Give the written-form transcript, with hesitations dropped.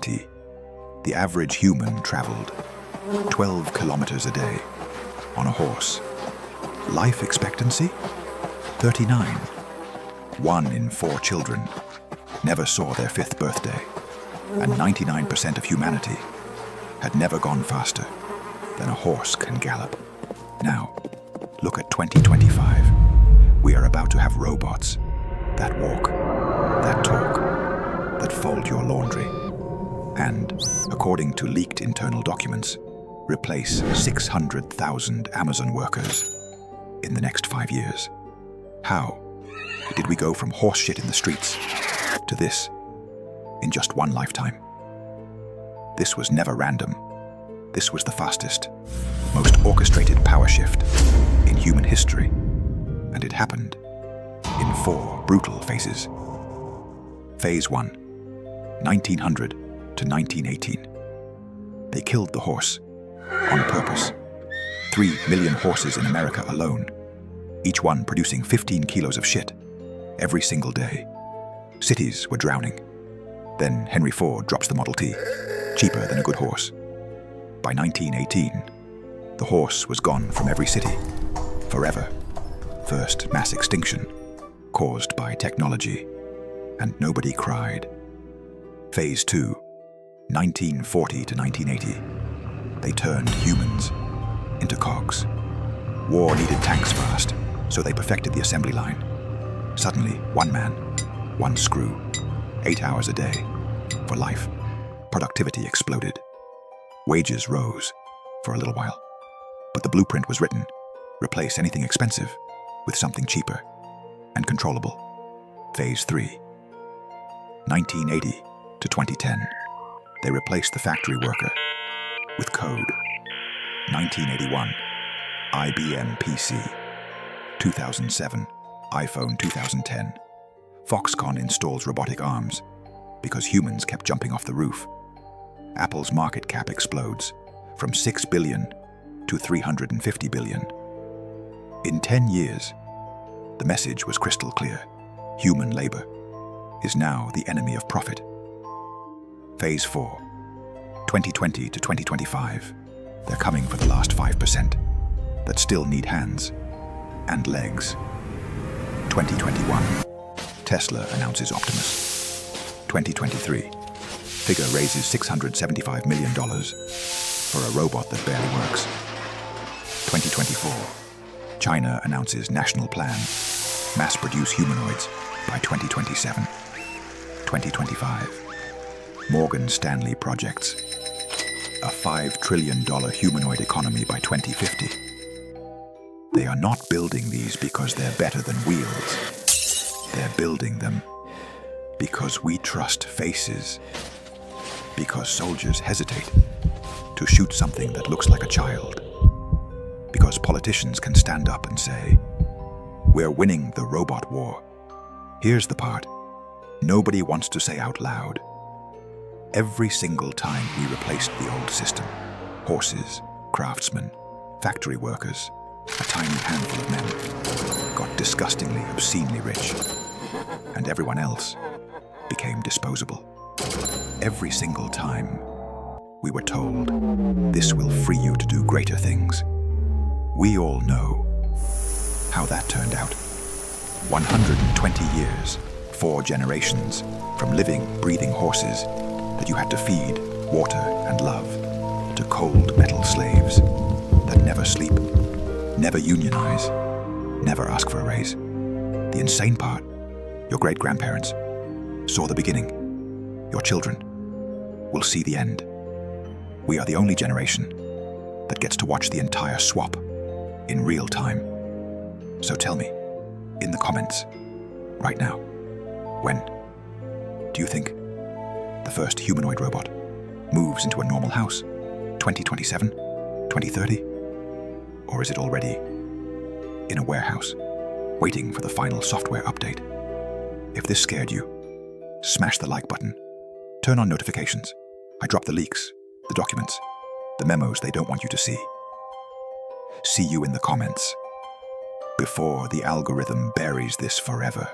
1980, the average human traveled 12 kilometers a day on a horse. Life expectancy? 39. 1 in 4 children never saw their 5th birthday, and 99% of humanity had never gone faster than a horse can gallop. Now, look at 2025. We are about to have robots that walk, that talk, that fold your laundry, and, according to leaked internal documents, replace 600,000 Amazon workers in the next 5 years. How did we go from horse shit in the streets to this in just one lifetime? This was never random. This was the fastest, most orchestrated power shift in human history, and it happened in 4 brutal phases. Phase 1, 1900 to 1918. They killed the horse on purpose. 3 million horses in America alone, each one producing 15 kilos of shit every single day. Cities were drowning. Then Henry Ford drops the Model T, cheaper than a good horse. By 1918, the horse was gone from every city, forever. First mass extinction, caused by technology, and nobody cried. Phase 2, 1940 to 1980. They turned humans into cogs. War needed tanks fast, so they perfected the assembly line. Suddenly, 1 man, 1 screw, 8 hours a day, for life. Productivity exploded. Wages rose for a little while. But the blueprint was written: replace anything expensive with something cheaper and controllable. Phase 3, 1980 to 2010. They replaced the factory worker with code. 1981, IBM PC. 2007, iPhone. 2010, Foxconn installs robotic arms because humans kept jumping off the roof. Apple's market cap explodes from 6 billion to 350 billion. In 10 years, the message was crystal clear. Human labor is now the enemy of profit. Phase 4, 2020 to 2025. They're coming for the last 5% that still need hands and legs. 2021, Tesla announces Optimus. 2023, figure raises $675 million for a robot that barely works. 2024, China announces national plan, mass-produce humanoids by 2027. 2025, Morgan Stanley projects a $5 trillion humanoid economy by 2050. They are not building these because they're better than wheels. They're building them because we trust faces. Because soldiers hesitate to shoot something that looks like a child. Because politicians can stand up and say, "We're winning the robot war." Here's the part nobody wants to say out loud. Every single time we replaced the old system, horses, craftsmen, factory workers, a tiny handful of men got disgustingly, obscenely rich, and everyone else became disposable. Every single time, we were told, this will free you to do greater things. We all know how that turned out. 120 years, 4 generations, from living, breathing horses that you had to feed, water, and love, to cold metal slaves that never sleep, never unionize, never ask for a raise. The insane part, your great-grandparents saw the beginning. Your children will see the end. We are the only generation that gets to watch the entire swap in real time. So tell me, in the comments, right now, when do you think the first humanoid robot moves into a normal house? 2027? 2030? Or is it already in a warehouse, waiting for the final software update? If this scared you, smash the like button. Turn on notifications. I drop the leaks, the documents, the memos they don't want you to see. See you in the comments before the algorithm buries this forever.